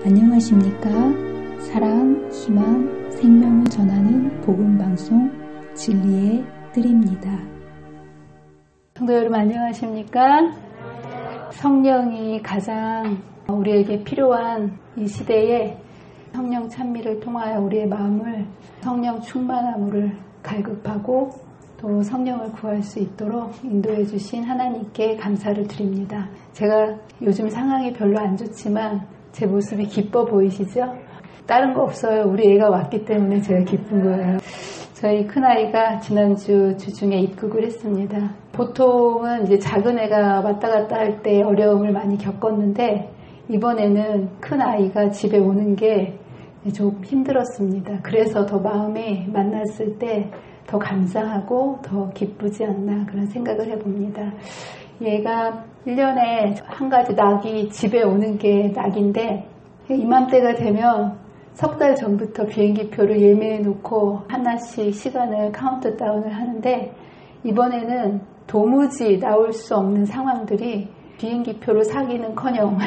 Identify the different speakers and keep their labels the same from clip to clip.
Speaker 1: 안녕하십니까? 사랑, 희망, 생명을 전하는 복음방송 진리의 뜰입니다.
Speaker 2: 성도 여러분 안녕하십니까? 성령이 가장 우리에게 필요한 이 시대에 성령 찬미를 통하여 우리의 마음을 성령 충만함을 갈급하고 또 성령을 구할 수 있도록 인도해 주신 하나님께 감사를 드립니다. 제가 요즘 상황이 별로 안 좋지만 제 모습이 기뻐 보이시죠? 다른 거 없어요. 우리 애가 왔기 때문에 제가 기쁜 거예요. 저희 큰아이가 지난주 주중에 입국을 했습니다. 보통은 이제 작은 애가 왔다 갔다 할 때 어려움을 많이 겪었는데 이번에는 큰아이가 집에 오는 게 좀 힘들었습니다. 그래서 더 마음이 만났을 때 더 감사하고 더 기쁘지 않나 그런 생각을 해봅니다. 얘가 1년에 한 가지 낙이 집에 오는 게 낙인데 이맘때가 되면 석 달 전부터 비행기표를 예매해 놓고 하나씩 시간을 카운트다운을 하는데 이번에는 도무지 나올 수 없는 상황들이 비행기표를 사기는커녕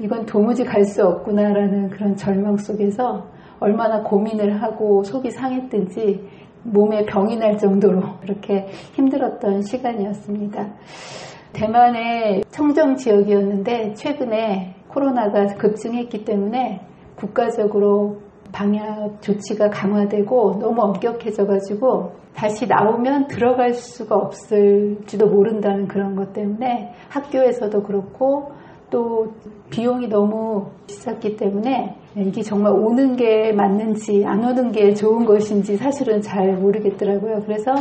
Speaker 2: 이건 도무지 갈 수 없구나라는 그런 절망 속에서 얼마나 고민을 하고 속이 상했든지 몸에 병이 날 정도로 그렇게 힘들었던 시간이었습니다. 대만의 청정 지역이었는데 최근에 코로나가 급증했기 때문에 국가적으로 방역 조치가 강화되고 너무 엄격해져가지고 다시 나오면 들어갈 수가 없을지도 모른다는 그런 것 때문에 학교에서도 그렇고 또 비용이 너무 비쌌기 때문에 이게 정말 오는 게 맞는지 안 오는 게 좋은 것인지 사실은 잘 모르겠더라고요. 그래서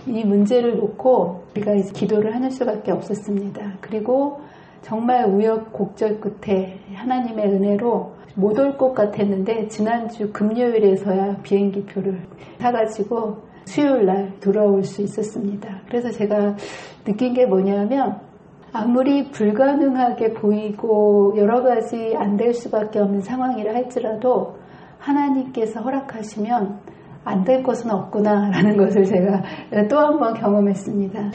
Speaker 2: 이 문제를 놓고 우리가 이제 기도를 하는 수밖에 없었습니다. 그리고 정말 우여곡절 끝에 하나님의 은혜로 못 올 것 같았는데 지난주 금요일에서야 비행기표를 사가지고 수요일날 돌아올 수 있었습니다. 그래서 제가 느낀 게 뭐냐면 아무리 불가능하게 보이고 여러 가지 안 될 수밖에 없는 상황이라 할지라도 하나님께서 허락하시면 안 될 것은 없구나라는 것을 제가 또 한 번 경험했습니다.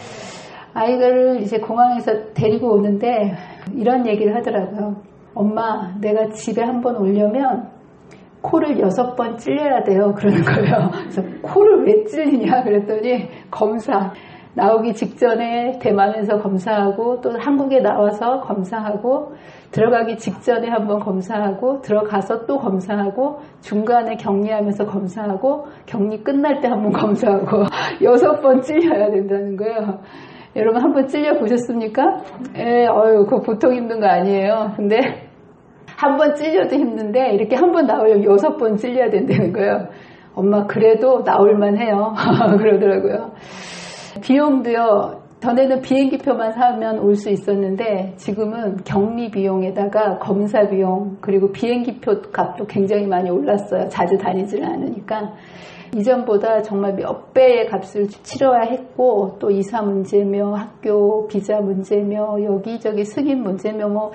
Speaker 2: 아이를 이제 공항에서 데리고 오는데 이런 얘기를 하더라고요. 엄마, 내가 집에 한번 오려면 코를 6번 찔려야 돼요. 그러는 거예요. 그래서 코를 왜 찔리냐 그랬더니 검사. 나오기 직전에 대만에서 검사하고 또 한국에 나와서 검사하고 들어가기 직전에 한번 검사하고 들어가서 또 검사하고 중간에 격리하면서 검사하고 격리 끝날 때 한번 검사하고 6번 찔려야 된다는 거예요. 여러분 한번 찔려 보셨습니까? 그거 보통 힘든 거 아니에요. 근데 한 번 찔려도 힘든데 이렇게 한 번 나오려면 6번 찔려야 된다는 거예요. 엄마 그래도 나올만 해요. 그러더라고요. 비용도요. 전에는 비행기표만 사면 올 수 있었는데 지금은 격리 비용에다가 검사 비용 그리고 비행기표 값도 굉장히 많이 올랐어요. 자주 다니지를 않으니까. 이전보다 정말 몇 배의 값을 치러야 했고 또 이사 문제며 학교 비자 문제며 여기저기 승인 문제며 뭐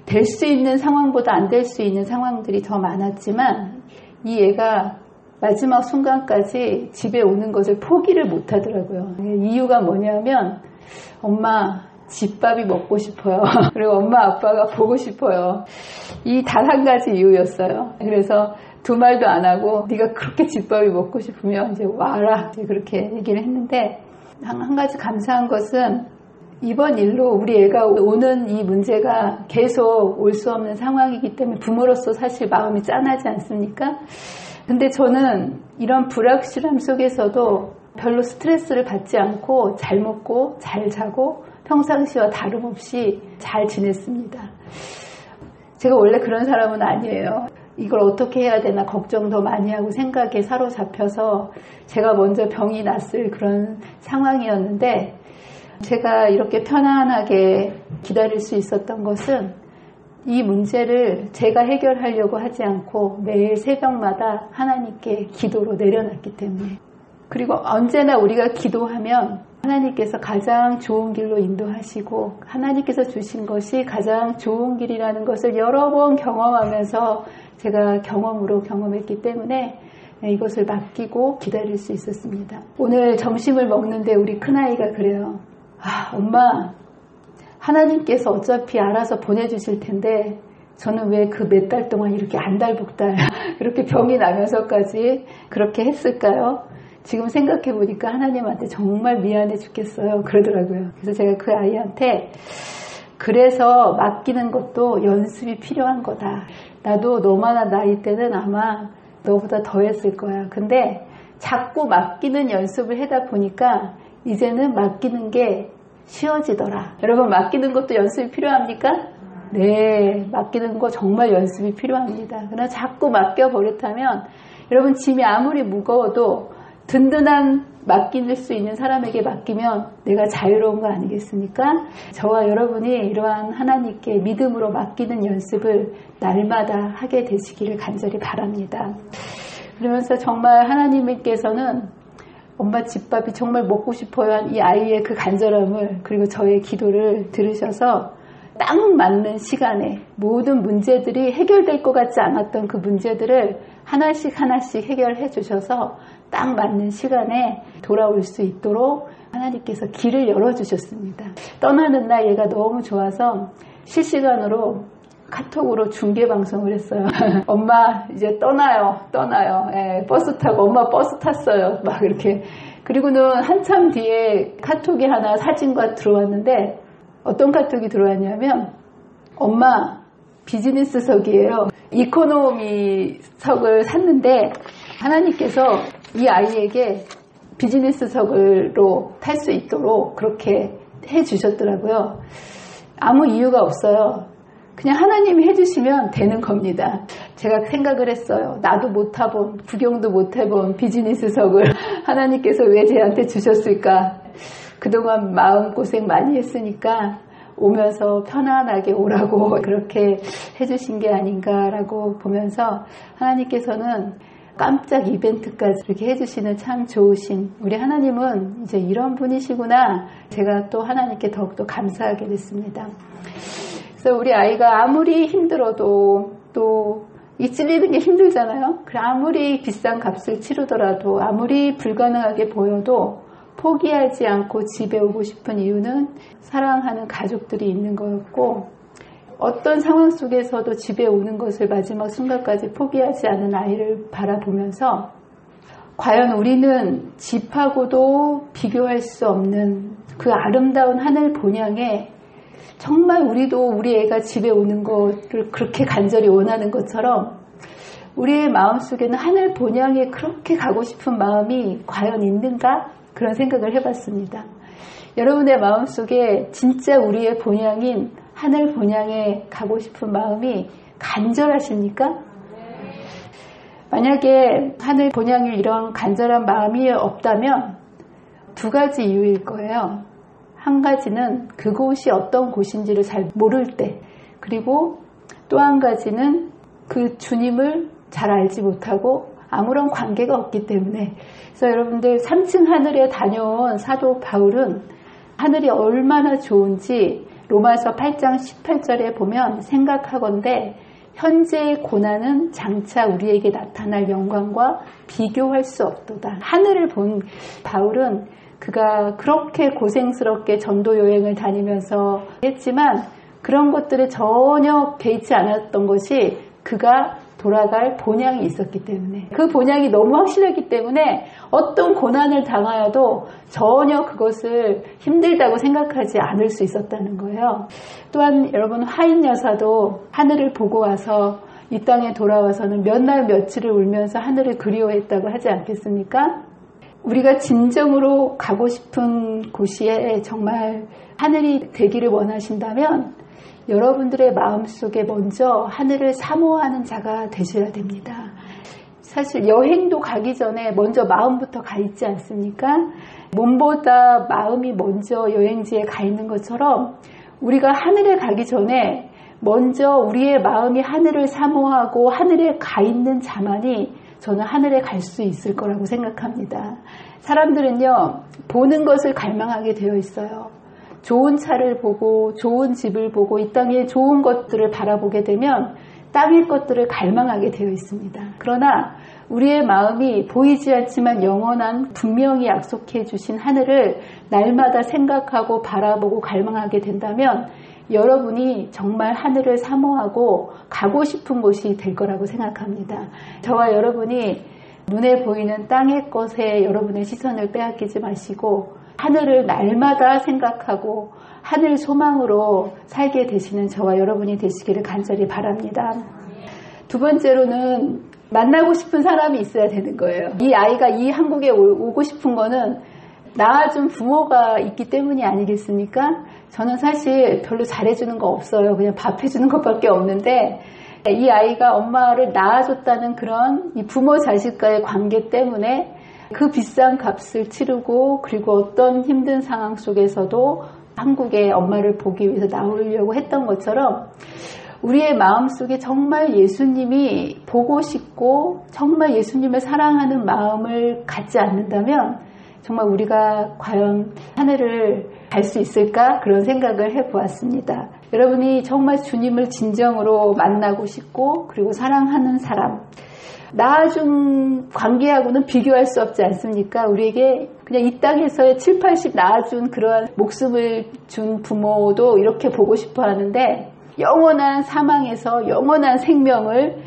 Speaker 2: 될 수 있는 상황보다 안 될 수 있는 상황들이 더 많았지만 이 애가 마지막 순간까지 집에 오는 것을 포기를 못 하더라고요. 이유가 뭐냐면 엄마 집밥이 먹고 싶어요. 그리고 엄마 아빠가 보고 싶어요. 이 단 한 가지 이유였어요. 그래서 두 말도 안 하고 네가 그렇게 집밥이 먹고 싶으면 이제 와라 그렇게 얘기를 했는데 한 가지 감사한 것은 이번 일로 우리 애가 오는 이 문제가 계속 올 수 없는 상황이기 때문에 부모로서 사실 마음이 짠하지 않습니까? 근데 저는 이런 불확실함 속에서도 별로 스트레스를 받지 않고 잘 먹고 잘 자고 평상시와 다름없이 잘 지냈습니다. 제가 원래 그런 사람은 아니에요. 이걸 어떻게 해야 되나 걱정 더 많이 하고 생각에 사로잡혀서 제가 먼저 병이 났을 그런 상황이었는데 제가 이렇게 편안하게 기다릴 수 있었던 것은 이 문제를 제가 해결하려고 하지 않고 매일 새벽마다 하나님께 기도로 내려놨기 때문에 그리고 언제나 우리가 기도하면 하나님께서 가장 좋은 길로 인도하시고 하나님께서 주신 것이 가장 좋은 길이라는 것을 여러 번 경험하면서 제가 경험으로 경험했기 때문에 이것을 맡기고 기다릴 수 있었습니다. 오늘 점심을 먹는데 우리 큰아이가 그래요. 엄마 하나님께서 어차피 알아서 보내주실 텐데 저는 왜 그 몇 달 동안 이렇게 안달복달 이렇게 병이 나면서까지 그렇게 했을까요? 지금 생각해 보니까 하나님한테 정말 미안해 죽겠어요. 그러더라고요. 그래서 제가 그 아이한테 그래서 맡기는 것도 연습이 필요한 거다. 나도 너만한 나이 때는 아마 너보다 더 했을 거야. 근데 자꾸 맡기는 연습을 하다 보니까 이제는 맡기는 게 쉬워지더라. 여러분, 맡기는 것도 연습이 필요합니까? 네, 맡기는 거 정말 연습이 필요합니다. 그러나 자꾸 맡겨버렸다면 여러분, 짐이 아무리 무거워도 든든한 맡길 수 있는 사람에게 맡기면 내가 자유로운 거 아니겠습니까? 저와 여러분이 이러한 하나님께 믿음으로 맡기는 연습을 날마다 하게 되시기를 간절히 바랍니다. 그러면서 정말 하나님께서는 엄마 집밥이 정말 먹고 싶어요 한 이 아이의 그 간절함을, 그리고 저의 기도를 들으셔서 딱 맞는 시간에 모든 문제들이 해결될 것 같지 않았던 그 문제들을 하나씩 하나씩 해결해 주셔서 딱 맞는 시간에 돌아올 수 있도록 하나님께서 길을 열어주셨습니다. 떠나는 날 얘가 너무 좋아서 실시간으로 카톡으로 중계방송을 했어요. 엄마 이제 떠나요. 예, 버스 타고 엄마 버스 탔어요. 막 이렇게. 그리고는 한참 뒤에 카톡이 하나 사진과 들어왔는데 어떤 카톡이 들어왔냐면 엄마 비즈니스석이에요. 이코노미석을 샀는데 하나님께서 이 아이에게 비즈니스석으로 탈 수 있도록 그렇게 해주셨더라고요. 아무 이유가 없어요. 그냥 하나님이 해주시면 되는 겁니다. 제가 생각을 했어요. 나도 못 타본, 구경도 못 해본 비즈니스석을 하나님께서 왜 쟤한테 주셨을까? 그동안 마음고생 많이 했으니까 오면서 편안하게 오라고 그렇게 해주신 게 아닌가라고 보면서 하나님께서는 깜짝 이벤트까지 이렇게 해주시는 참 좋으신 우리 하나님은 이제 이런 분이시구나. 제가 또 하나님께 더욱더 감사하게 됐습니다. 그래서 우리 아이가 아무리 힘들어도 또 이 찔리는 게 힘들잖아요. 아무리 비싼 값을 치르더라도 아무리 불가능하게 보여도 포기하지 않고 집에 오고 싶은 이유는 사랑하는 가족들이 있는 거였고, 어떤 상황 속에서도 집에 오는 것을 마지막 순간까지 포기하지 않은 아이를 바라보면서 과연 우리는 집하고도 비교할 수 없는 그 아름다운 하늘 본향에 정말 우리도 우리 애가 집에 오는 것을 그렇게 간절히 원하는 것처럼 우리의 마음속에는 하늘 본향에 그렇게 가고 싶은 마음이 과연 있는가? 그런 생각을 해봤습니다. 여러분의 마음속에 진짜 우리의 본향인 하늘 본향에 가고 싶은 마음이 간절하십니까? 만약에 하늘 본향에 이런 간절한 마음이 없다면 두 가지 이유일 거예요. 한 가지는 그곳이 어떤 곳인지를 잘 모를 때, 그리고 또 한 가지는 그 주님을 잘 알지 못하고 아무런 관계가 없기 때문에. 그래서 여러분들 3층 하늘에 다녀온 사도 바울은 하늘이 얼마나 좋은지 로마서 8장 18절에 보면 생각하건대 현재의 고난은 장차 우리에게 나타날 영광과 비교할 수 없도다. 하늘을 본 바울은 그가 그렇게 고생스럽게 전도 여행을 다니면서 했지만 그런 것들에 전혀 개의치 않았던 것이 그가 돌아갈 본향이 있었기 때문에, 그 본향이 너무 확실했기 때문에 어떤 고난을 당하여도 전혀 그것을 힘들다고 생각하지 않을 수 있었다는 거예요. 또한 여러분, 화인 여사도 하늘을 보고 와서 이 땅에 돌아와서는 몇 날 며칠을 울면서 하늘을 그리워했다고 하지 않겠습니까? 우리가 진정으로 가고 싶은 곳에 정말 하늘이 되기를 원하신다면 여러분들의 마음속에 먼저 하늘을 사모하는 자가 되셔야 됩니다. 사실 여행도 가기 전에 먼저 마음부터 가 있지 않습니까? 몸보다 마음이 먼저 여행지에 가 있는 것처럼 우리가 하늘에 가기 전에 먼저 우리의 마음이 하늘을 사모하고 하늘에 가 있는 자만이 저는 하늘에 갈 수 있을 거라고 생각합니다. 사람들은요, 보는 것을 갈망하게 되어 있어요. 좋은 차를 보고 좋은 집을 보고 이 땅에 좋은 것들을 바라보게 되면 땅의 것들을 갈망하게 되어 있습니다. 그러나 우리의 마음이 보이지 않지만 영원한 분명히 약속해 주신 하늘을 날마다 생각하고 바라보고 갈망하게 된다면 여러분이 정말 하늘을 사모하고 가고 싶은 곳이 될 거라고 생각합니다. 저와 여러분이 눈에 보이는 땅의 것에 여러분의 시선을 빼앗기지 마시고 하늘을 날마다 생각하고 하늘 소망으로 살게 되시는 저와 여러분이 되시기를 간절히 바랍니다. 두 번째로는 만나고 싶은 사람이 있어야 되는 거예요. 이 아이가 이 한국에 오고 싶은 거는 낳아준 부모가 있기 때문이 아니겠습니까? 저는 사실 별로 잘해주는 거 없어요. 그냥 밥 해주는 것밖에 없는데 이 아이가 엄마를 낳아줬다는 그런 이 부모 자식과의 관계 때문에 그 비싼 값을 치르고 그리고 어떤 힘든 상황 속에서도 한국에 엄마를 보기 위해서 나오려고 했던 것처럼 우리의 마음속에 정말 예수님이 보고 싶고 정말 예수님을 사랑하는 마음을 갖지 않는다면 정말 우리가 과연 하늘을 갈 수 있을까? 그런 생각을 해보았습니다. 여러분이 정말 주님을 진정으로 만나고 싶고 그리고 사랑하는 사람, 낳아준 관계하고는 비교할 수 없지 않습니까? 우리에게 그냥 이 땅에서의 7, 80 낳아준 그러한 목숨을 준 부모도 이렇게 보고 싶어 하는데 영원한 사망에서 영원한 생명을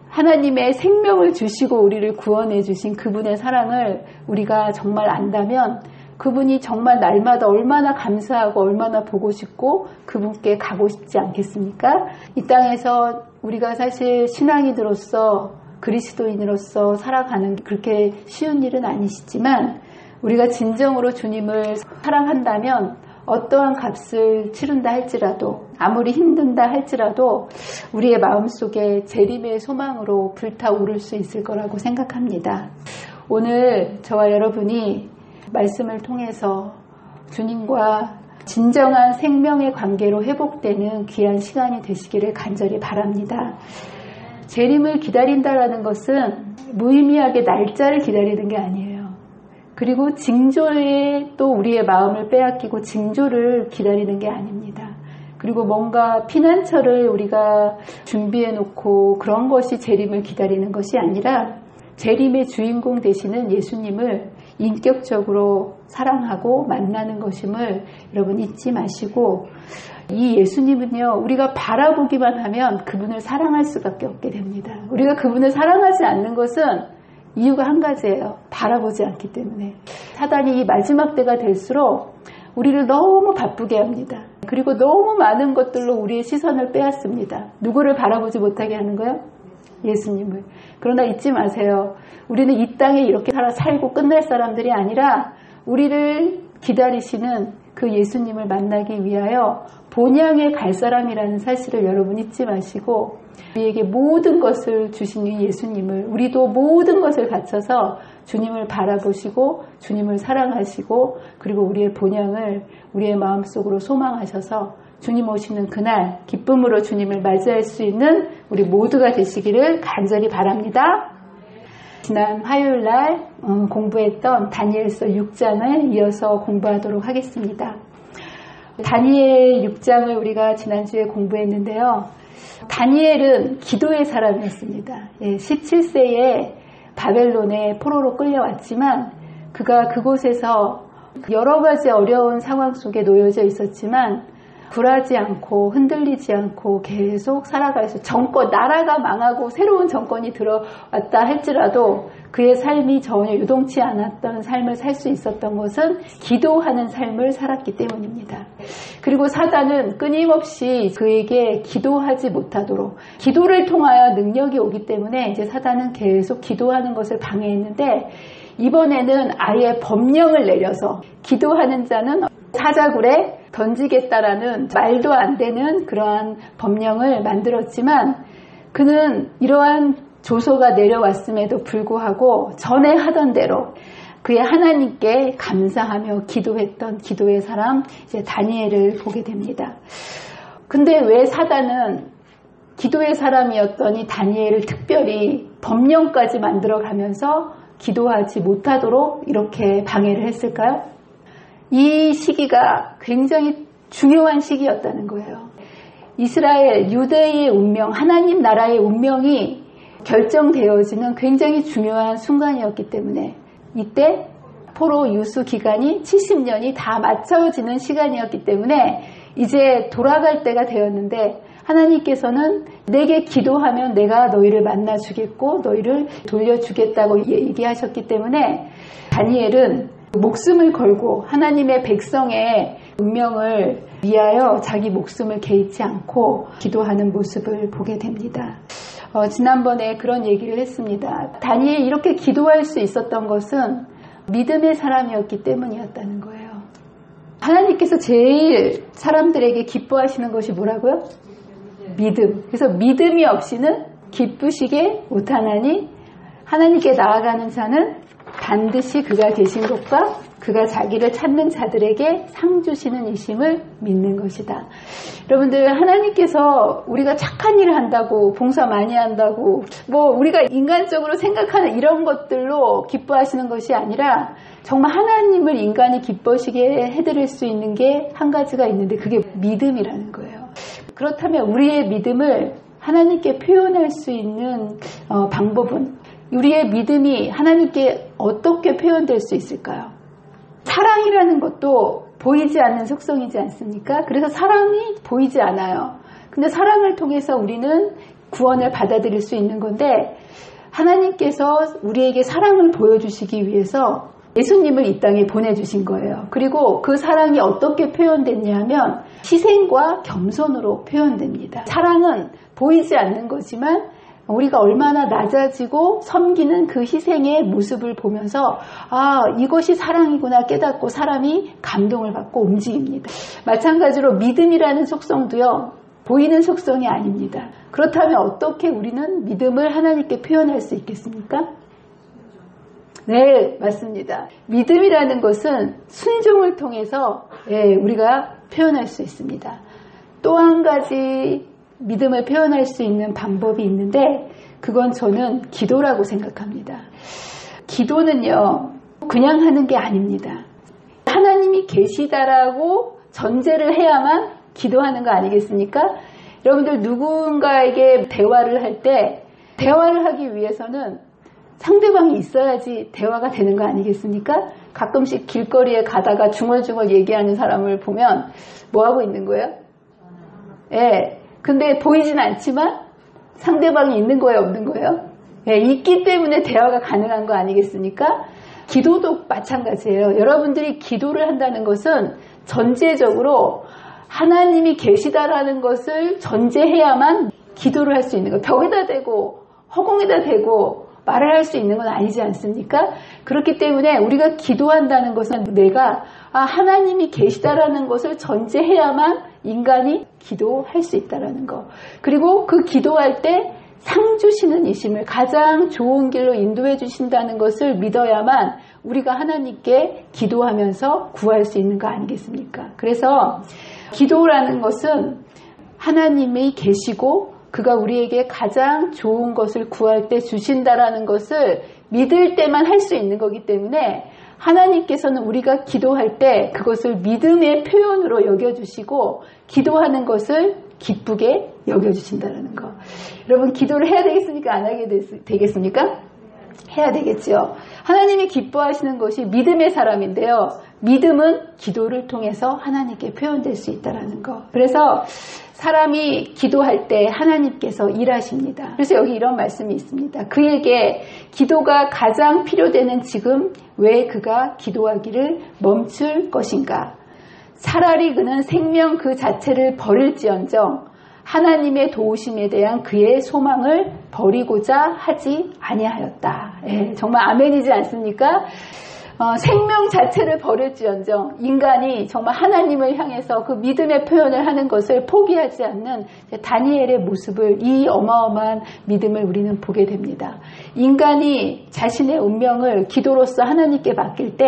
Speaker 2: 하나님의 생명을 주시고 우리를 구원해 주신 그분의 사랑을 우리가 정말 안다면 그분이 정말 날마다 얼마나 감사하고 얼마나 보고 싶고 그분께 가고 싶지 않겠습니까? 이 땅에서 우리가 사실 신앙인으로서 그리스도인으로서 살아가는 게 그렇게 쉬운 일은 아니시지만 우리가 진정으로 주님을 사랑한다면 어떠한 값을 치른다 할지라도 아무리 힘든다 할지라도 우리의 마음속에 재림의 소망으로 불타오를 수 있을 거라고 생각합니다. 오늘 저와 여러분이 말씀을 통해서 주님과 진정한 생명의 관계로 회복되는 귀한 시간이 되시기를 간절히 바랍니다. 재림을 기다린다라는 것은 무의미하게 날짜를 기다리는 게 아니에요. 그리고 징조에 또 우리의 마음을 빼앗기고 징조를 기다리는 게 아닙니다. 그리고 뭔가 피난처를 우리가 준비해 놓고 그런 것이 재림을 기다리는 것이 아니라 재림의 주인공 되시는 예수님을 인격적으로 사랑하고 만나는 것임을 여러분 잊지 마시고 이 예수님은요 우리가 바라보기만 하면 그분을 사랑할 수밖에 없게 됩니다. 우리가 그분을 사랑하지 않는 것은 이유가 한 가지예요. 바라보지 않기 때문에. 사단이 이 마지막 때가 될수록 우리를 너무 바쁘게 합니다. 그리고 너무 많은 것들로 우리의 시선을 빼앗습니다. 누구를 바라보지 못하게 하는 거예요? 예수님을. 그러나 잊지 마세요. 우리는 이 땅에 이렇게 살고 끝날 사람들이 아니라 우리를 기다리시는 그 예수님을 만나기 위하여 본향에 갈 사람이라는 사실을 여러분 잊지 마시고 우리에게 모든 것을 주신 이 예수님을 우리도 모든 것을 바쳐서 주님을 바라보시고 주님을 사랑하시고 그리고 우리의 본향을 우리의 마음속으로 소망하셔서 주님 오시는 그날 기쁨으로 주님을 맞이할 수 있는 우리 모두가 되시기를 간절히 바랍니다. 지난 화요일날 공부했던 다니엘서 6장을 이어서 공부하도록 하겠습니다. 다니엘 6장을 우리가 지난주에 공부했는데요. 다니엘은 기도의 사람이었습니다. 17세에 바벨론의 포로로 끌려왔지만 그가 그곳에서 여러 가지 어려운 상황 속에 놓여져 있었지만 굴하지 않고 흔들리지 않고 계속 살아가서 나라가 망하고 새로운 정권이 들어왔다 할지라도 그의 삶이 전혀 유동치 않았던 삶을 살 수 있었던 것은 기도하는 삶을 살았기 때문입니다. 그리고 사단은 끊임없이 그에게 기도하지 못하도록 기도를 통하여 능력이 오기 때문에 이제 사단은 계속 기도하는 것을 방해했는데 이번에는 아예 법령을 내려서 기도하는 자는 사자굴에 던지겠다라는 말도 안 되는 그러한 법령을 만들었지만 그는 이러한 조서가 내려왔음에도 불구하고 전에 하던 대로 그의 하나님께 감사하며 기도했던 기도의 사람 이제 다니엘을 보게 됩니다. 근데 왜 사단은 기도의 사람이었더니 다니엘을 특별히 법령까지 만들어가면서 기도하지 못하도록 이렇게 방해를 했을까요? 이 시기가 굉장히 중요한 시기였다는 거예요. 이스라엘, 유대의 운명, 하나님 나라의 운명이 결정되어지는 굉장히 중요한 순간이었기 때문에 이때 포로 유수 기간이 70년이 다 맞춰지는 시간이었기 때문에 이제 돌아갈 때가 되었는데 하나님께서는 내게 기도하면 내가 너희를 만나주겠고 너희를 돌려주겠다고 얘기하셨기 때문에 다니엘은 목숨을 걸고 하나님의 백성의 운명을 위하여 자기 목숨을 개의치 않고 기도하는 모습을 보게 됩니다. 지난번에 그런 얘기를 했습니다. 다니엘이 이렇게 기도할 수 있었던 것은 믿음의 사람이었기 때문이었다는 거예요. 하나님께서 제일 사람들에게 기뻐하시는 것이 뭐라고요? 믿음. 그래서 믿음이 없이는 기쁘시게 못하나니 하나님께 나아가는 자는 반드시 그가 계신 것과 그가 자기를 찾는 자들에게 상 주시는 이심을 믿는 것이다. 여러분들, 하나님께서 우리가 착한 일을 한다고, 봉사 많이 한다고, 우리가 인간적으로 생각하는 이런 것들로 기뻐하시는 것이 아니라 정말 하나님을 인간이 기뻐하시게 해드릴 수 있는 게 한 가지가 있는데 그게 믿음이라는 거예요. 그렇다면 우리의 믿음을 하나님께 표현할 수 있는 방법은, 우리의 믿음이 하나님께 어떻게 표현될 수 있을까요? 사랑이라는 것도 보이지 않는 속성이지 않습니까? 그래서 사랑이 보이지 않아요. 근데 사랑을 통해서 우리는 구원을 받아들일 수 있는 건데, 하나님께서 우리에게 사랑을 보여주시기 위해서 예수님을 이 땅에 보내주신 거예요. 그리고 그 사랑이 어떻게 표현됐냐 하면 희생과 겸손으로 표현됩니다. 사랑은 보이지 않는 거지만 우리가 얼마나 낮아지고 섬기는 그 희생의 모습을 보면서 이것이 사랑이구나 깨닫고 사람이 감동을 받고 움직입니다. 마찬가지로 믿음이라는 속성도요, 보이는 속성이 아닙니다. 그렇다면 어떻게 우리는 믿음을 하나님께 표현할 수 있겠습니까? 네, 맞습니다. 믿음이라는 것은 순종을 통해서 우리가 표현할 수 있습니다. 또 한 가지 믿음을 표현할 수 있는 방법이 있는데 그건 저는 기도라고 생각합니다. 기도는요, 그냥 하는 게 아닙니다. 하나님이 계시다라고 전제를 해야만 기도하는 거 아니겠습니까? 여러분들 누군가에게 대화를 할 때 대화를 하기 위해서는 상대방이 있어야지 대화가 되는 거 아니겠습니까? 가끔씩 길거리에 가다가 중얼중얼 얘기하는 사람을 보면 뭐 하고 있는 거예요? 근데 보이진 않지만 상대방이 있는 거예요, 없는 거예요? 있기 때문에 대화가 가능한 거 아니겠습니까? 기도도 마찬가지예요. 여러분들이 기도를 한다는 것은 전제적으로 하나님이 계시다라는 것을 전제해야만 기도를 할 수 있는 거예요. 벽에다 대고 허공에다 대고 말을 할 수 있는 건 아니지 않습니까? 그렇기 때문에 우리가 기도한다는 것은 내가 하나님이 계시다라는 것을 전제해야만 인간이 기도할 수 있다라는 거. 그리고 그 기도할 때 상 주시는 이심을 가장 좋은 길로 인도해 주신다는 것을 믿어야만 우리가 하나님께 기도하면서 구할 수 있는 거 아니겠습니까? 그래서 기도라는 것은 하나님이 계시고 그가 우리에게 가장 좋은 것을 구할 때 주신다라는 것을 믿을 때만 할 수 있는 거기 때문에 하나님께서는 우리가 기도할 때 그것을 믿음의 표현으로 여겨주시고 기도하는 것을 기쁘게 여겨주신다는 거. 여러분, 기도를 해야 되겠습니까? 안 하게 되겠습니까? 해야 되겠죠. 하나님이 기뻐하시는 것이 믿음의 사람인데요. 믿음은 기도를 통해서 하나님께 표현될 수 있다는 거. 그래서 사람이 기도할 때 하나님께서 일하십니다. 그래서 여기 이런 말씀이 있습니다. 그에게 기도가 가장 필요되는 지금 왜 그가 기도하기를 멈출 것인가? 차라리 그는 생명 그 자체를 버릴지언정 하나님의 도우심에 대한 그의 소망을 버리고자 하지 아니하였다. 정말 아멘이지 않습니까? 생명 자체를 버릴지언정 인간이 정말 하나님을 향해서 그 믿음의 표현을 하는 것을 포기하지 않는 다니엘의 모습을, 이 어마어마한 믿음을 우리는 보게 됩니다. 인간이 자신의 운명을 기도로서 하나님께 맡길 때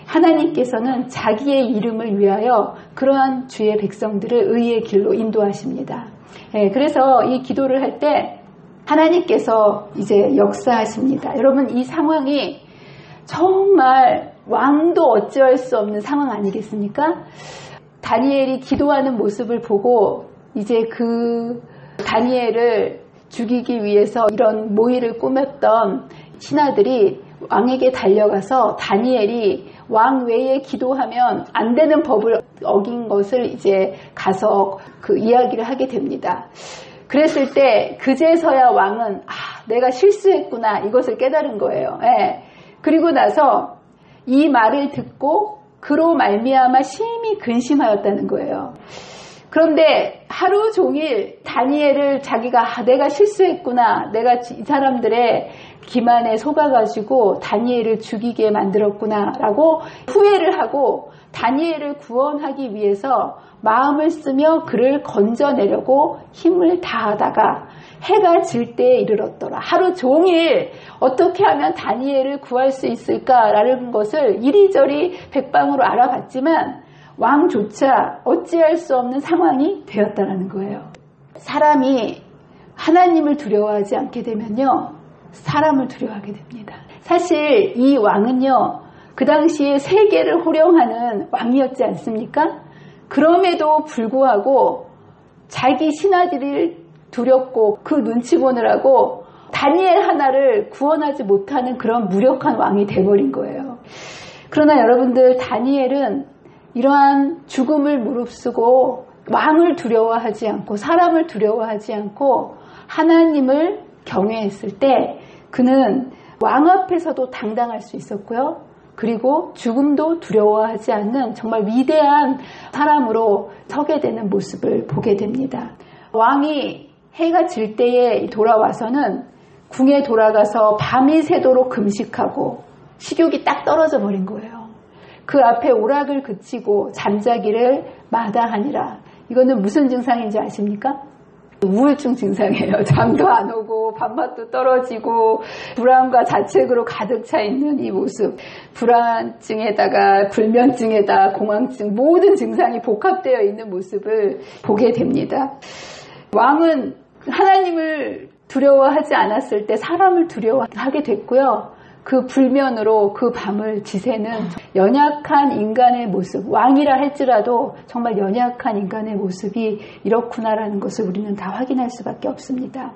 Speaker 2: 하나님께서는 자기의 이름을 위하여 그러한 주의 백성들을 의의 길로 인도하십니다. 그래서 이 기도를 할 때 하나님께서 이제 역사하십니다. 여러분, 이 상황이 정말 왕도 어찌할 수 없는 상황 아니겠습니까? 다니엘이 기도하는 모습을 보고 이제 그 다니엘을 죽이기 위해서 이런 모의를 꾸몄던 신하들이 왕에게 달려가서 다니엘이 왕 외에 기도하면 안 되는 법을 어긴 것을 이제 가서 그 이야기를 하게 됩니다. 그랬을 때 그제서야 왕은 내가 실수했구나 이것을 깨달은 거예요. 예. 그리고 나서 이 말을 듣고 그로 말미암아 심히 근심하였다는 거예요. 그런데 하루 종일 다니엘을 자기가 내가 실수했구나, 내가 이 사람들의 기만에 속아가지고 다니엘을 죽이게 만들었구나 라고 후회를 하고 다니엘을 구원하기 위해서 마음을 쓰며 그를 건져내려고 힘을 다하다가 해가 질 때에 이르렀더라. 하루 종일 어떻게 하면 다니엘을 구할 수 있을까라는 것을 이리저리 백방으로 알아봤지만 왕조차 어찌할 수 없는 상황이 되었다는 거예요. 사람이 하나님을 두려워하지 않게 되면요, 사람을 두려워하게 됩니다. 사실 이 왕은요, 그 당시에 세계를 호령하는 왕이었지 않습니까? 그럼에도 불구하고 자기 신하들을 두렵고 그 눈치 보느라고 다니엘 하나를 구원하지 못하는 그런 무력한 왕이 돼버린 거예요. 그러나 여러분들, 다니엘은 이러한 죽음을 무릅쓰고 왕을 두려워하지 않고 사람을 두려워하지 않고 하나님을 경외했을 때 그는 왕 앞에서도 당당할 수 있었고요. 그리고 죽음도 두려워하지 않는 정말 위대한 사람으로 서게 되는 모습을 보게 됩니다. 왕이 해가 질 때에 돌아와서는 궁에 돌아가서 밤이 새도록 금식하고 식욕이 딱 떨어져 버린 거예요. 그 앞에 오락을 그치고 잠자기를 마다하니라. 이거는 무슨 증상인지 아십니까? 우울증 증상이에요. 잠도 안 오고 밥맛도 떨어지고 불안과 자책으로 가득 차 있는 이 모습. 불안증에다가 불면증에다 공황증, 모든 증상이 복합되어 있는 모습을 보게 됩니다. 왕은 하나님을 두려워하지 않았을 때 사람을 두려워하게 됐고요. 그 불면으로 그 밤을 지새는 연약한 인간의 모습, 왕이라 할지라도 정말 연약한 인간의 모습이 이렇구나라는 것을 우리는 다 확인할 수밖에 없습니다.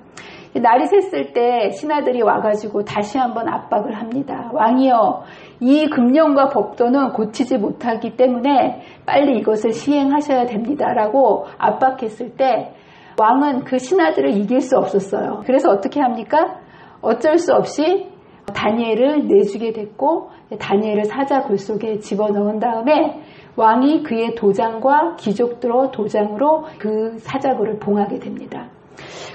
Speaker 2: 날이 샜을 때 신하들이 와가지고 다시 한번 압박을 합니다. 왕이여, 이 금령과 법도는 고치지 못하기 때문에 빨리 이것을 시행하셔야 됩니다 라고 압박했을 때 왕은 그 신하들을 이길 수 없었어요. 그래서 어떻게 합니까? 어쩔 수 없이 다니엘을 내주게 됐고 다니엘을 사자 굴 속에 집어넣은 다음에 왕이 그의 도장과 귀족들의 도장으로 그 사자굴을 봉하게 됩니다.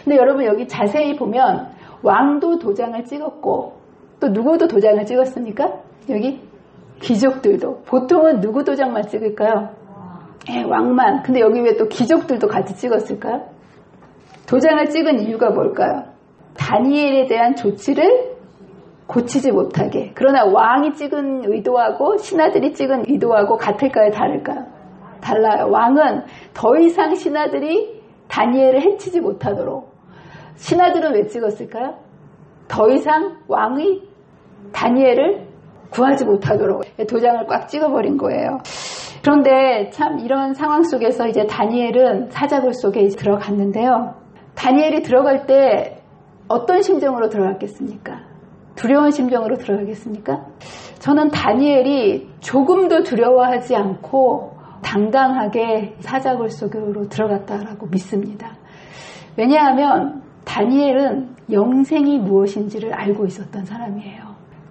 Speaker 2: 근데 여러분, 여기 자세히 보면 왕도 도장을 찍었고 또 누구도 도장을 찍었습니까? 여기 귀족들도. 보통은 누구 도장만 찍을까요? 왕만. 근데 여기 왜 또 귀족들도 같이 찍었을까요? 도장을 찍은 이유가 뭘까요? 다니엘에 대한 조치를 고치지 못하게. 그러나 왕이 찍은 의도하고 신하들이 찍은 의도하고 같을까요? 다를까요? 달라요. 왕은 더 이상 신하들이 다니엘을 해치지 못하도록. 신하들은 왜 찍었을까요? 더 이상 왕이 다니엘을 구하지 못하도록 도장을 꽉 찍어버린 거예요. 그런데 참 이런 상황 속에서 이제 다니엘은 사자굴 속에 들어갔는데요. 다니엘이 들어갈 때 어떤 심정으로 들어갔겠습니까? 두려운 심정으로 들어가겠습니까? 저는 다니엘이 조금도 두려워하지 않고 당당하게 사자굴 속으로 들어갔다라고 믿습니다. 왜냐하면 다니엘은 영생이 무엇인지를 알고 있었던 사람이에요.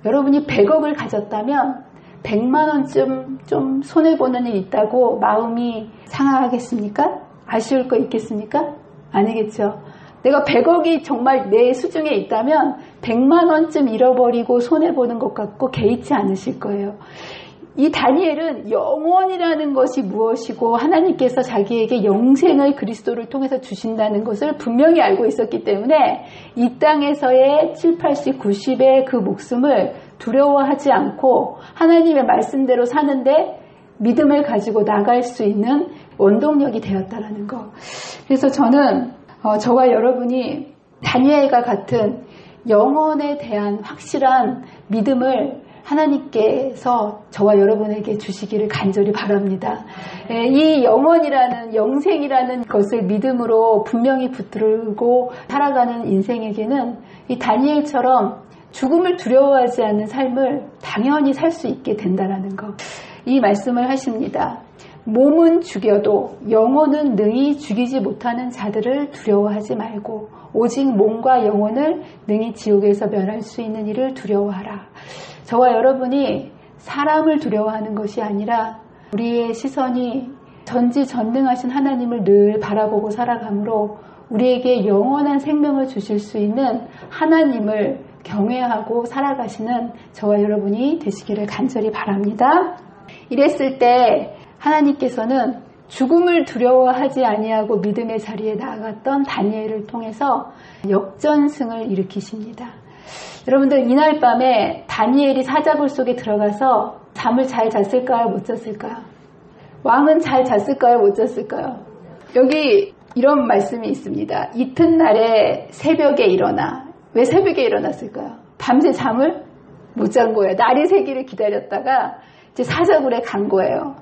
Speaker 2: 여러분이 100억을 가졌다면 100만 원쯤 좀 손해보는 일이 있다고 마음이 상하겠습니까? 아쉬울 거 있겠습니까? 아니겠죠. 내가 100억이 정말 내 수중에 있다면 100만 원쯤 잃어버리고 손해보는 것 같고 개의치 않으실 거예요. 이 다니엘은 영원이라는 것이 무엇이고 하나님께서 자기에게 영생을 그리스도를 통해서 주신다는 것을 분명히 알고 있었기 때문에 이 땅에서의 7, 80, 90의 그 목숨을 두려워하지 않고 하나님의 말씀대로 사는데 믿음을 가지고 나갈 수 있는 원동력이 되었다라는 거. 그래서 저는 저와 여러분이 다니엘과 같은 영혼에 대한 확실한 믿음을 하나님께서 저와 여러분에게 주시기를 간절히 바랍니다. 이 영혼이라는 영생이라는 것을 믿음으로 분명히 붙들고 살아가는 인생에게는 이 다니엘처럼 죽음을 두려워하지 않는 삶을 당연히 살 수 있게 된다라는 것. 이 말씀을 하십니다. 몸은 죽여도 영혼은 능히 죽이지 못하는 자들을 두려워하지 말고 오직 몸과 영혼을 능히 지옥에서 멸할 수 있는 이를 두려워하라. 저와 여러분이 사람을 두려워하는 것이 아니라 우리의 시선이 전지전능하신 하나님을 늘 바라보고 살아가므로 우리에게 영원한 생명을 주실 수 있는 하나님을 경외하고 살아가시는 저와 여러분이 되시기를 간절히 바랍니다. 이랬을 때 하나님께서는 죽음을 두려워하지 아니하고 믿음의 자리에 나아갔던 다니엘을 통해서 역전승을 일으키십니다. 여러분들 이날 밤에 다니엘이 사자굴 속에 들어가서 잠을 잘 잤을까요? 못 잤을까요? 왕은 잘 잤을까요? 못 잤을까요? 여기 이런 말씀이 있습니다. 이튿날에 새벽에 일어나. 왜 새벽에 일어났을까요? 밤새 잠을 못 잔 거예요. 날이 새기를 기다렸다가 이제 사자굴에 간 거예요.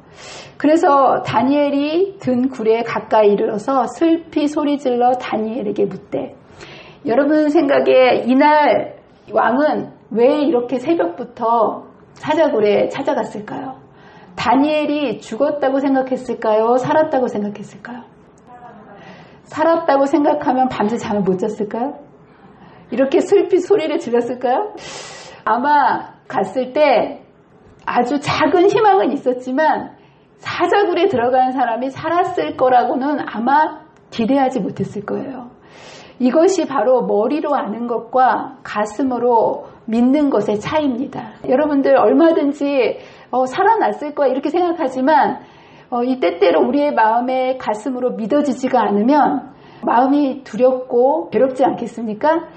Speaker 2: 그래서 다니엘이 든 굴에 가까이 이르러서 슬피 소리질러 다니엘에게 묻되, 여러분 생각에 이날 왕은 왜 이렇게 새벽부터 사자굴에 찾아갔을까요? 다니엘이 죽었다고 생각했을까요? 살았다고 생각했을까요? 살았다고 생각하면 밤새 잠을 못 잤을까요? 이렇게 슬피 소리를 질렀을까요? 아마 갔을 때 아주 작은 희망은 있었지만 사자굴에 들어간 사람이 살았을 거라고는 아마 기대하지 못했을 거예요. 이것이 바로 머리로 아는 것과 가슴으로 믿는 것의 차이입니다. 여러분들 얼마든지 살아났을 거야 이렇게 생각하지만 이 때때로 우리의 마음에 가슴으로 믿어지지가 않으면 마음이 두렵고 괴롭지 않겠습니까?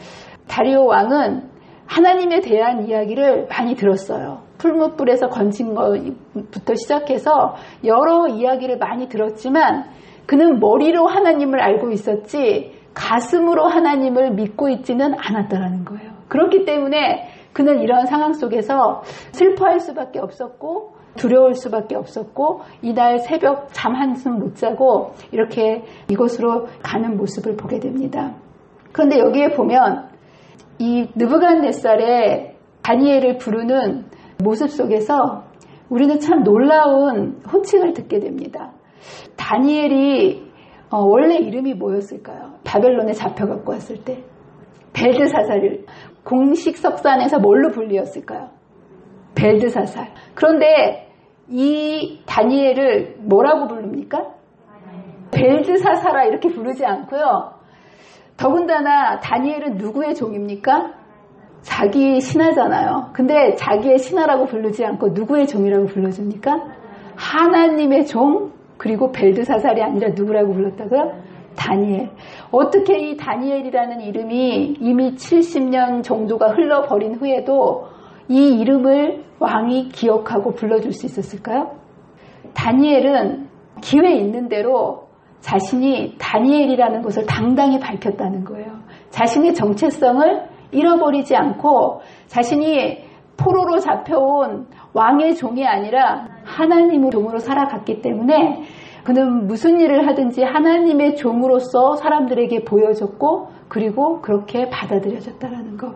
Speaker 2: 다리오 왕은 하나님에 대한 이야기를 많이 들었어요. 풀무불에서 건진 것부터 시작해서 여러 이야기를 많이 들었지만 그는 머리로 하나님을 알고 있었지 가슴으로 하나님을 믿고 있지는 않았다는 거예요. 그렇기 때문에 그는 이러한 상황 속에서 슬퍼할 수밖에 없었고 두려울 수밖에 없었고 이날 새벽 잠 한숨 못 자고 이렇게 이곳으로 가는 모습을 보게 됩니다. 그런데 여기에 보면 이 느부갓네살의 다니엘을 부르는 모습 속에서 우리는 참 놀라운 호칭을 듣게 됩니다. 다니엘이 원래 이름이 뭐였을까요? 바벨론에 잡혀갖고 왔을 때 벨드사살, 공식 석산에서 뭘로 불리었을까요? 벨드사살. 그런데 이 다니엘을 뭐라고 부릅니까? 벨드사사라 이렇게 부르지 않고요. 더군다나 다니엘은 누구의 종입니까? 자기 신하잖아요. 근데 자기의 신하라고 부르지 않고 누구의 종이라고 불러줍니까? 하나님의 종, 그리고 벨드사살이 아니라 누구라고 불렀다고요? 다니엘. 어떻게 이 다니엘이라는 이름이 이미 70년 정도가 흘러버린 후에도 이 이름을 왕이 기억하고 불러줄 수 있었을까요? 다니엘은 기회 있는 대로 자신이 다니엘이라는 것을 당당히 밝혔다는 거예요. 자신의 정체성을 잃어버리지 않고 자신이 포로로 잡혀온 왕의 종이 아니라 하나님의 종으로 살아갔기 때문에 그는 무슨 일을 하든지 하나님의 종으로서 사람들에게 보여줬고 그리고 그렇게 받아들여졌다는 거.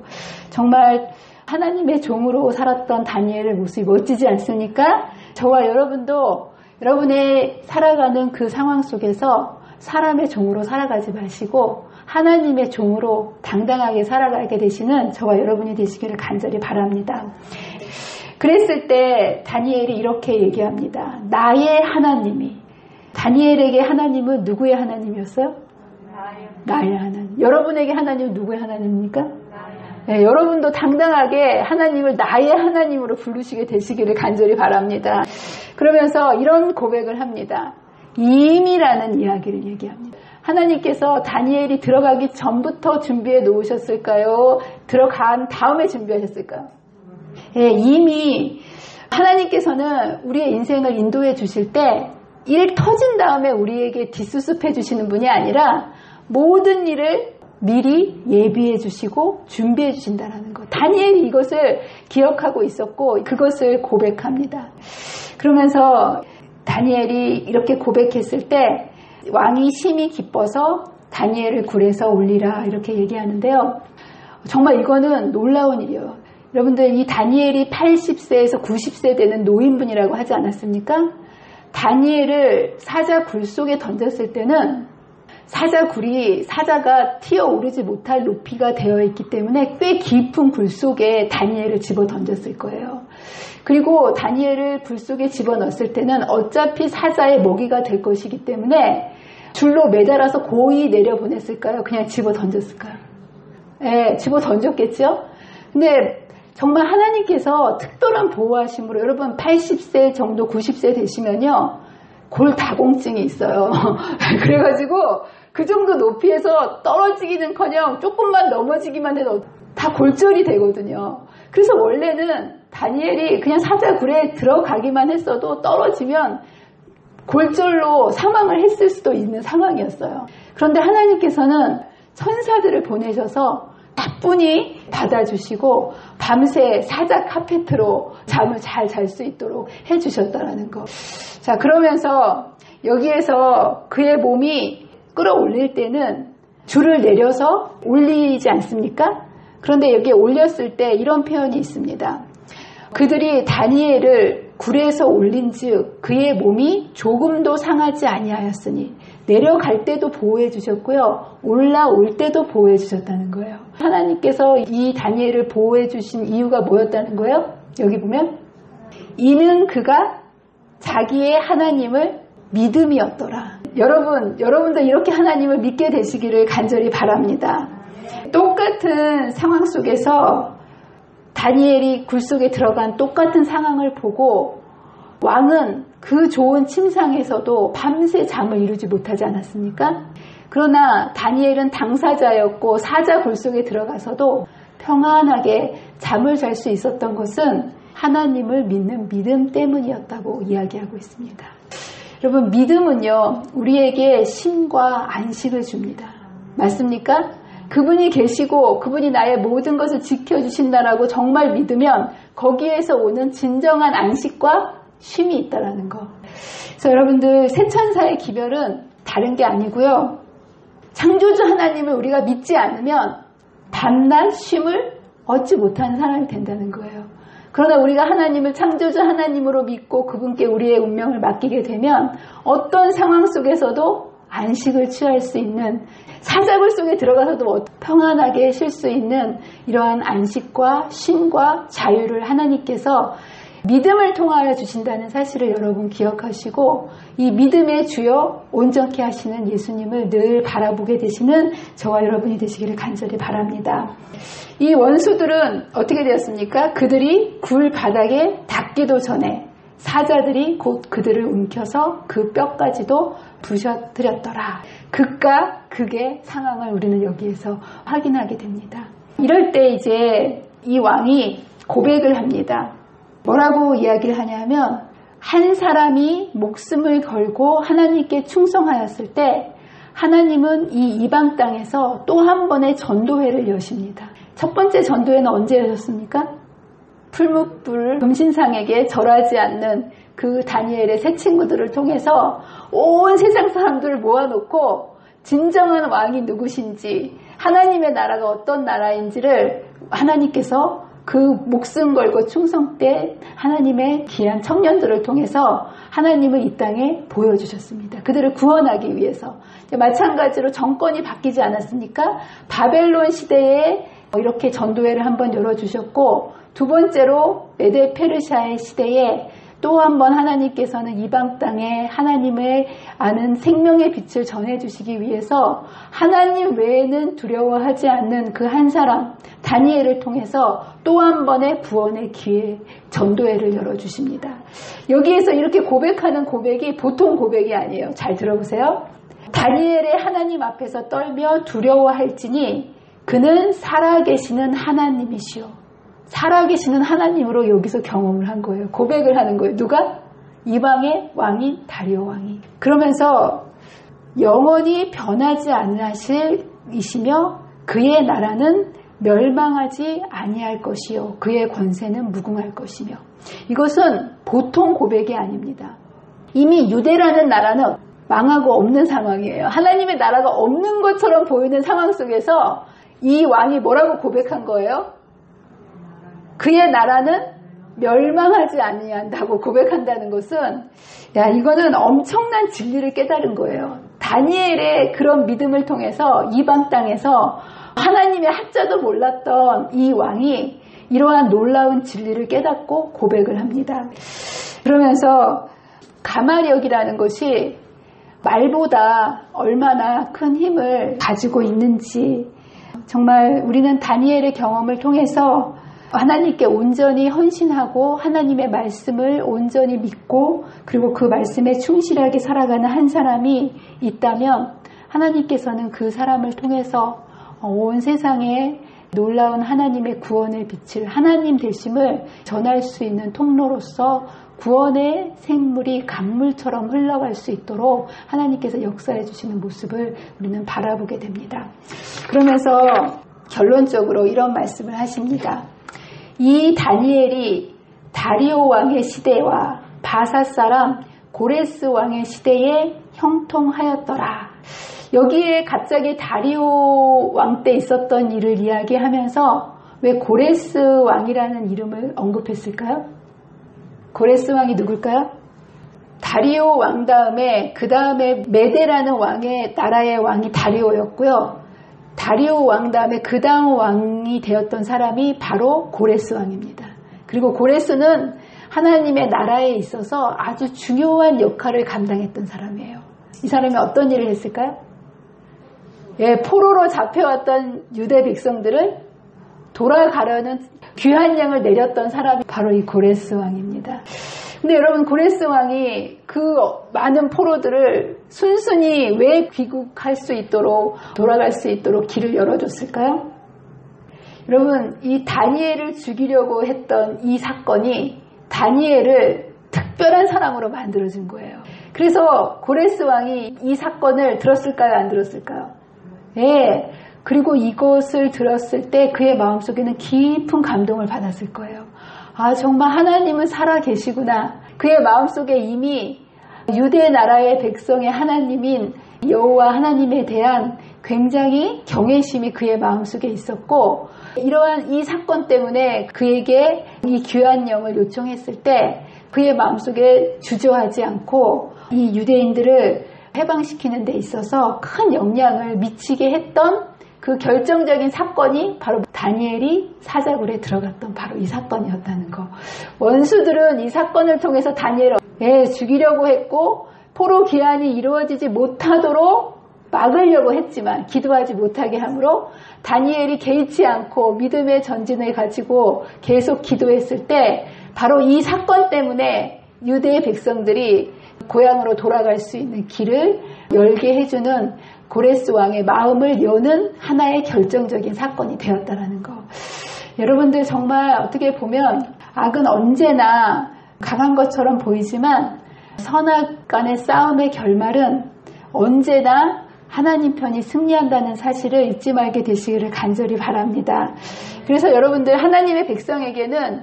Speaker 2: 정말 하나님의 종으로 살았던 다니엘의 모습이 멋지지 않습니까? 저와 여러분도 여러분의 살아가는 그 상황 속에서 사람의 종으로 살아가지 마시고 하나님의 종으로 당당하게 살아가게 되시는 저와 여러분이 되시기를 간절히 바랍니다. 그랬을 때 다니엘이 이렇게 얘기합니다. 나의 하나님이. 다니엘에게 하나님은 누구의 하나님이었어요? 나의 하나님. 여러분에게 하나님은 누구의 하나님입니까? 네, 여러분도 당당하게 하나님을 나의 하나님으로 부르시게 되시기를 간절히 바랍니다. 그러면서 이런 고백을 합니다. 이미라는 이야기를 얘기합니다. 하나님께서 다니엘이 들어가기 전부터 준비해 놓으셨을까요? 들어간 다음에 준비하셨을까요? 네, 이미 하나님께서는 우리의 인생을 인도해 주실 때 일 터진 다음에 우리에게 뒷수습해 주시는 분이 아니라 모든 일을 미리 예비해 주시고 준비해 주신다는 것. 다니엘이 이것을 기억하고 있었고 그것을 고백합니다. 그러면서 다니엘이 이렇게 고백했을 때 왕이 심히 기뻐서 다니엘을 굴에서 올리라 이렇게 얘기하는데요. 정말 이거는 놀라운 일이에요. 여러분들 이 다니엘이 80세에서 90세 되는 노인분이라고 하지 않았습니까? 다니엘을 사자 굴 속에 던졌을 때는 사자가 튀어오르지 못할 높이가 되어 있기 때문에 꽤 깊은 굴 속에 다니엘을 집어 던졌을 거예요. 그리고 다니엘을 굴 속에 집어넣었을 때는 어차피 사자의 먹이가 될 것이기 때문에 줄로 매달아서 고이 내려보냈을까요? 그냥 집어 던졌을까요? 네, 집어 던졌겠죠? 근데 정말 하나님께서 특별한 보호하심으로 여러분 80세 정도 90세 되시면요 골다공증이 있어요. 그래가지고 그 정도 높이에서 떨어지기는커녕 조금만 넘어지기만 해도 다 골절이 되거든요. 그래서 원래는 다니엘이 그냥 사자굴에 들어가기만 했어도 떨어지면 골절로 사망을 했을 수도 있는 상황이었어요. 그런데 하나님께서는 천사들을 보내셔서 가뿐히 받아주시고 밤새 사자 카페트로 잠을 잘 잘 수 있도록 해주셨다라는 거. 자, 그러면서 여기에서 그의 몸이 끌어올릴 때는 줄을 내려서 올리지 않습니까? 그런데 여기에 올렸을 때 이런 표현이 있습니다. 그들이 다니엘을 굴에서 올린즉 그의 몸이 조금도 상하지 아니하였으니 내려갈 때도 보호해 주셨고요. 올라올 때도 보호해 주셨다는 거예요. 하나님께서 이 다니엘을 보호해 주신 이유가 뭐였다는 거예요? 여기 보면 이는 그가 자기의 하나님을 믿음이었더라. 여러분도 이렇게 하나님을 믿게 되시기를 간절히 바랍니다. 똑같은 상황 속에서 다니엘이 굴 속에 들어간 똑같은 상황을 보고 왕은 그 좋은 침상에서도 밤새 잠을 이루지 못하지 않았습니까? 그러나 다니엘은 당사자였고 사자 굴 속에 들어가서도 평안하게 잠을 잘 수 있었던 것은 하나님을 믿는 믿음 때문이었다고 이야기하고 있습니다. 여러분, 믿음은요 우리에게 쉼과 안식을 줍니다. 맞습니까? 그분이 계시고 그분이 나의 모든 것을 지켜주신다라고 정말 믿으면 거기에서 오는 진정한 안식과 쉼이 있다라는 거. 그래서 여러분들 새천사의 기별은 다른 게 아니고요. 창조주 하나님을 우리가 믿지 않으면 밤낮 쉼을 얻지 못하는 사람이 된다는 거예요. 그러나 우리가 하나님을 창조주 하나님으로 믿고 그분께 우리의 운명을 맡기게 되면 어떤 상황 속에서도 안식을 취할 수 있는, 사자굴 속에 들어가서도 평안하게 쉴 수 있는 이러한 안식과 쉼과 자유를 하나님께서 믿음을 통하여 주신다는 사실을 여러분 기억하시고 이 믿음의 주여 온전케 하시는 예수님을 늘 바라보게 되시는 저와 여러분이 되시기를 간절히 바랍니다. 이 원수들은 어떻게 되었습니까? 그들이 굴 바닥에 닿기도 전에 사자들이 곧 그들을 움켜서 그 뼈까지도 부셔뜨렸더라. 극과 극의 상황을 우리는 여기에서 확인하게 됩니다. 이럴 때 이제 이 왕이 고백을 합니다. 뭐라고 이야기를 하냐면 한 사람이 목숨을 걸고 하나님께 충성하였을 때 하나님은 이 이방 땅에서 또 한 번의 전도회를 여십니다. 첫 번째 전도회는 언제 여셨습니까? 풀무불 금신상에게 절하지 않는 그 다니엘의 새 친구들을 통해서 온 세상 사람들을 모아놓고 진정한 왕이 누구신지 하나님의 나라가 어떤 나라인지를 하나님께서 그 목숨 걸고 충성 때 하나님의 귀한 청년들을 통해서 하나님을 이 땅에 보여주셨습니다. 그들을 구원하기 위해서. 마찬가지로 정권이 바뀌지 않았습니까? 바벨론 시대에 이렇게 전도회를 한번 열어주셨고 두 번째로 메데 페르시아의 시대에 또 한 번 하나님께서는 이방 땅에 하나님을 아는 생명의 빛을 전해주시기 위해서 하나님 외에는 두려워하지 않는 그 한 사람 다니엘을 통해서 또 한 번의 구원의 기회 전도회를 열어주십니다. 여기에서 이렇게 고백하는 고백이 보통 고백이 아니에요. 잘 들어보세요. 다니엘의 하나님 앞에서 떨며 두려워할지니 그는 살아계시는 하나님이시오. 살아계시는 하나님으로 여기서 경험을 한 거예요. 고백을 하는 거예요. 누가? 이방의 왕인 다리오 왕이. 그러면서 영원히 변하지 않으시며 그의 나라는 멸망하지 아니할 것이요 그의 권세는 무궁할 것이며. 이것은 보통 고백이 아닙니다. 이미 유대라는 나라는 망하고 없는 상황이에요. 하나님의 나라가 없는 것처럼 보이는 상황 속에서 이 왕이 뭐라고 고백한 거예요? 그의 나라는 멸망하지 아니한다고 고백한다는 것은, 야, 이거는 엄청난 진리를 깨달은 거예요. 다니엘의 그런 믿음을 통해서 이방 땅에서 하나님의 한자도 몰랐던 이 왕이 이러한 놀라운 진리를 깨닫고 고백을 합니다. 그러면서 가마력이라는 것이 말보다 얼마나 큰 힘을 가지고 있는지, 정말 우리는 다니엘의 경험을 통해서 하나님께 온전히 헌신하고 하나님의 말씀을 온전히 믿고 그리고 그 말씀에 충실하게 살아가는 한 사람이 있다면 하나님께서는 그 사람을 통해서 온 세상에 놀라운 하나님의 구원의 빛을, 하나님 되심을 전할 수 있는 통로로서 구원의 생물이 강물처럼 흘러갈 수 있도록 하나님께서 역사해 주시는 모습을 우리는 바라보게 됩니다. 그러면서 결론적으로 이런 말씀을 하십니다. 이 다니엘이 다리오 왕의 시대와 바사 사람 고레스 왕의 시대에 형통하였더라. 여기에 갑자기 다리오 왕 때 있었던 일을 이야기하면서 왜 고레스 왕이라는 이름을 언급했을까요? 고레스 왕이 누굴까요? 다리오 왕 다음에 그 다음에 메데라는 왕의 나라의 왕이 다리오였고요. 다리오 왕 다음에 그 다음 왕이 되었던 사람이 바로 고레스 왕입니다. 그리고 고레스는 하나님의 나라에 있어서 아주 중요한 역할을 감당했던 사람이에요. 이 사람이 어떤 일을 했을까요? 예, 포로로 잡혀왔던 유대 백성들을 돌아가려는 귀한 양을 내렸던 사람이 바로 이 고레스 왕입니다. 근데 여러분, 고레스 왕이 그 많은 포로들을 순순히 왜 귀국할 수 있도록, 돌아갈 수 있도록 길을 열어줬을까요? 여러분, 이 다니엘을 죽이려고 했던 이 사건이 다니엘을 특별한 사람으로 만들어준 거예요. 그래서 고레스 왕이 이 사건을 들었을까요? 안 들었을까요? 네. 그리고 이것을 들었을 때 그의 마음속에는 깊은 감동을 받았을 거예요. 아, 정말 하나님은 살아 계시구나. 그의 마음속에 이미 유대 나라의 백성의 하나님인 여호와 하나님에 대한 굉장히 경외심이 그의 마음속에 있었고, 이러한 이 사건 때문에 그에게 이 귀한 영을 요청했을 때 그의 마음속에 주저하지 않고 이 유대인들을 해방시키는 데 있어서 큰 영향을 미치게 했던 그 결정적인 사건이 바로 다니엘이 사자굴에 들어갔던 바로 이 사건이었다는 거. 원수들은 이 사건을 통해서 다니엘을 죽이려고 했고 포로 기한이 이루어지지 못하도록 막으려고 했지만 기도하지 못하게 하므로 다니엘이 개의치 않고 믿음의 전진을 가지고 계속 기도했을 때 바로 이 사건 때문에 유대의 백성들이 고향으로 돌아갈 수 있는 길을 열게 해주는 고레스 왕의 마음을 여는 하나의 결정적인 사건이 되었다는 거. 여러분들 정말 어떻게 보면 악은 언제나 강한 것처럼 보이지만 선악 간의 싸움의 결말은 언제나 하나님 편이 승리한다는 사실을 잊지 말게 되시기를 간절히 바랍니다. 그래서 여러분들 하나님의 백성에게는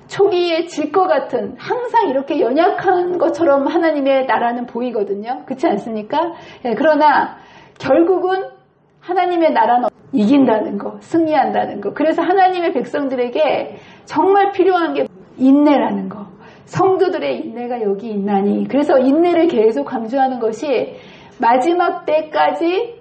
Speaker 2: 초기에 질 것 같은 항상 이렇게 연약한 것처럼 하나님의 나라는 보이거든요. 그렇지 않습니까? 그러나 결국은 하나님의 나라는 이긴다는 거, 승리한다는 거. 그래서 하나님의 백성들에게 정말 필요한 게 인내라는 거. 성도들의 인내가 여기 있나니. 그래서 인내를 계속 강조하는 것이 마지막 때까지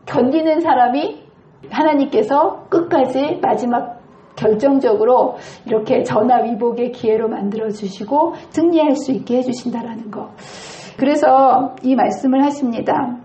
Speaker 2: 견디는 사람이 하나님께서 끝까지 마지막 결정적으로 이렇게 전화위복의 기회로 만들어주시고 승리할 수 있게 해주신다라는 거. 그래서 이 말씀을 하십니다.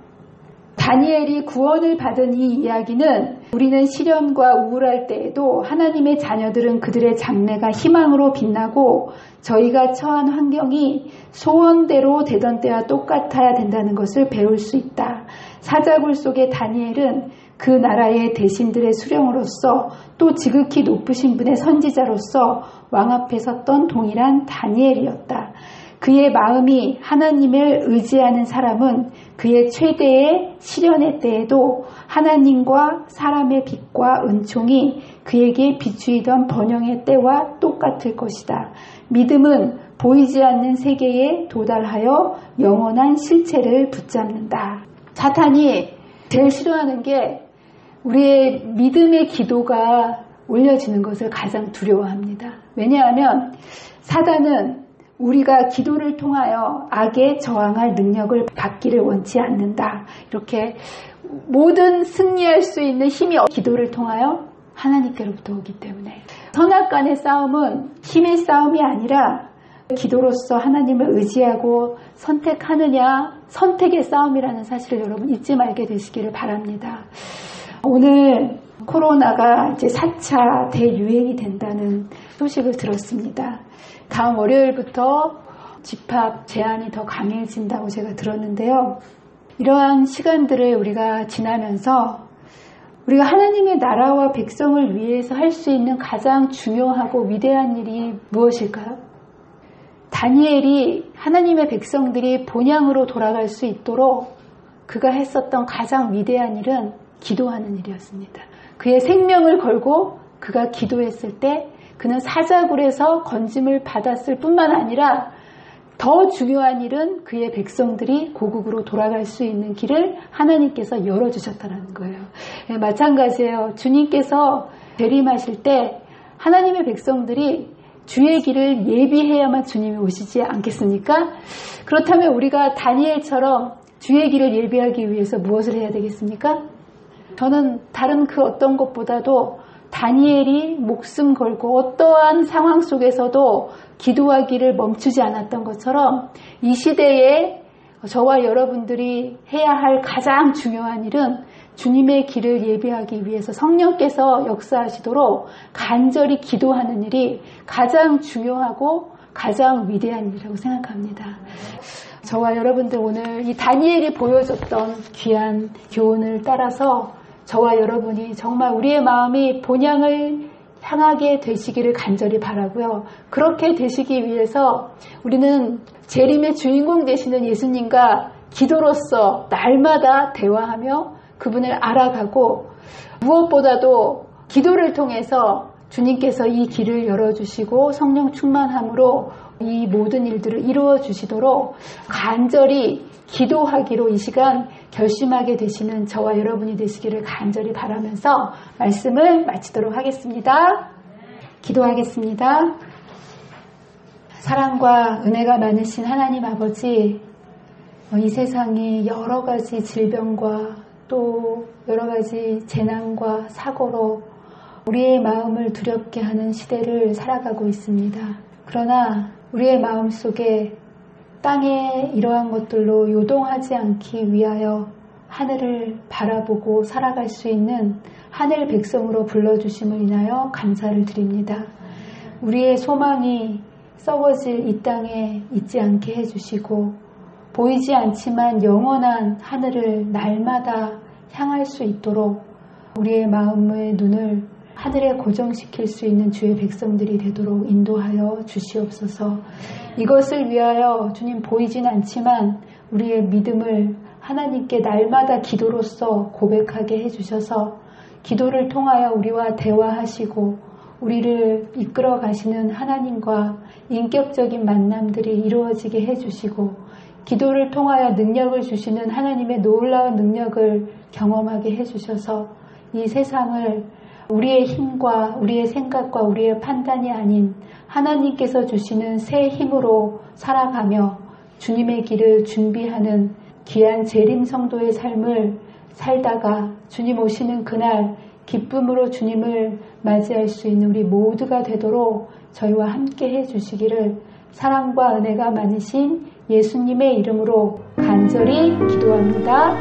Speaker 2: 다니엘이 구원을 받은 이 이야기는 우리는 시련과 우울할 때에도 하나님의 자녀들은 그들의 장래가 희망으로 빛나고 저희가 처한 환경이 소원대로 되던 때와 똑같아야 된다는 것을 배울 수 있다. 사자굴 속의 다니엘은 그 나라의 대신들의 수령으로서 또 지극히 높으신 분의 선지자로서 왕 앞에 섰던 동일한 다니엘이었다. 그의 마음이 하나님을 의지하는 사람은 그의 최대의 시련의 때에도 하나님과 사람의 빛과 은총이 그에게 비추이던 번영의 때와 똑같을 것이다. 믿음은 보이지 않는 세계에 도달하여 영원한 실체를 붙잡는다. 사탄이 제일 싫어하는 게 우리의 믿음의 기도가 올려지는 것을 가장 두려워합니다. 왜냐하면 사단은 우리가 기도를 통하여 악에 저항할 능력을 받기를 원치 않는다. 이렇게 모든 승리할 수 있는 힘이 기도를 통하여 하나님께로부터 오기 때문에 선악 간의 싸움은 힘의 싸움이 아니라 기도로서 하나님을 의지하고 선택하느냐 선택의 싸움이라는 사실을 여러분 잊지 말게 되시기를 바랍니다. 오늘 코로나가 이제 4차 대유행이 된다는 소식을 들었습니다. 다음 월요일부터 집합 제한이 더 강해진다고 제가 들었는데요. 이러한 시간들을 우리가 지나면서 우리가 하나님의 나라와 백성을 위해서 할 수 있는 가장 중요하고 위대한 일이 무엇일까요? 다니엘이 하나님의 백성들이 본향으로 돌아갈 수 있도록 그가 했었던 가장 위대한 일은 기도하는 일이었습니다. 그의 생명을 걸고 그가 기도했을 때 그는 사자굴에서 건짐을 받았을 뿐만 아니라 더 중요한 일은 그의 백성들이 고국으로 돌아갈 수 있는 길을 하나님께서 열어주셨다는 거예요. 마찬가지예요. 주님께서 재림하실 때 하나님의 백성들이 주의 길을 예비해야만 주님이 오시지 않겠습니까? 그렇다면 우리가 다니엘처럼 주의 길을 예비하기 위해서 무엇을 해야 되겠습니까? 저는 다른 그 어떤 것보다도 다니엘이 목숨 걸고 어떠한 상황 속에서도 기도하기를 멈추지 않았던 것처럼 이 시대에 저와 여러분들이 해야 할 가장 중요한 일은 주님의 길을 예비하기 위해서 성령께서 역사하시도록 간절히 기도하는 일이 가장 중요하고 가장 위대한 일이라고 생각합니다. 저와 여러분들 오늘 이 다니엘이 보여줬던 귀한 교훈을 따라서 저와 여러분이 정말 우리의 마음이 본향을 향하게 되시기를 간절히 바라고요. 그렇게 되시기 위해서 우리는 재림의 주인공 되시는 예수님과 기도로서 날마다 대화하며 그분을 알아가고 무엇보다도 기도를 통해서 주님께서 이 길을 열어주시고 성령 충만함으로 이 모든 일들을 이루어 주시도록 간절히 기도하기로 이 시간 결심하게 되시는 저와 여러분이 되시기를 간절히 바라면서 말씀을 마치도록 하겠습니다. 기도하겠습니다. 사랑과 은혜가 많으신 하나님 아버지, 이 세상이 여러 가지 질병과 또 여러 가지 재난과 사고로 우리의 마음을 두렵게 하는 시대를 살아가고 있습니다. 그러나 우리의 마음 속에 땅에 이러한 것들로 요동하지 않기 위하여 하늘을 바라보고 살아갈 수 있는 하늘 백성으로 불러주심을 인하여 감사를 드립니다. 우리의 소망이 썩어질 이 땅에 있지 않게 해주시고 보이지 않지만 영원한 하늘을 날마다 향할 수 있도록 우리의 마음의 눈을 하늘에 고정시킬 수 있는 주의 백성들이 되도록 인도하여 주시옵소서. 이것을 위하여 주님 보이진 않지만 우리의 믿음을 하나님께 날마다 기도로서 고백하게 해주셔서 기도를 통하여 우리와 대화하시고 우리를 이끌어 가시는 하나님과 인격적인 만남들이 이루어지게 해주시고 기도를 통하여 능력을 주시는 하나님의 놀라운 능력을 경험하게 해주셔서 이 세상을 우리의 힘과 우리의 생각과 우리의 판단이 아닌 하나님께서 주시는 새 힘으로 살아가며 주님의 길을 준비하는 귀한 재림 성도의 삶을 살다가 주님 오시는 그날 기쁨으로 주님을 맞이할 수 있는 우리 모두가 되도록 저희와 함께 해주시기를 사랑과 은혜가 많으신 예수님의 이름으로 간절히 기도합니다.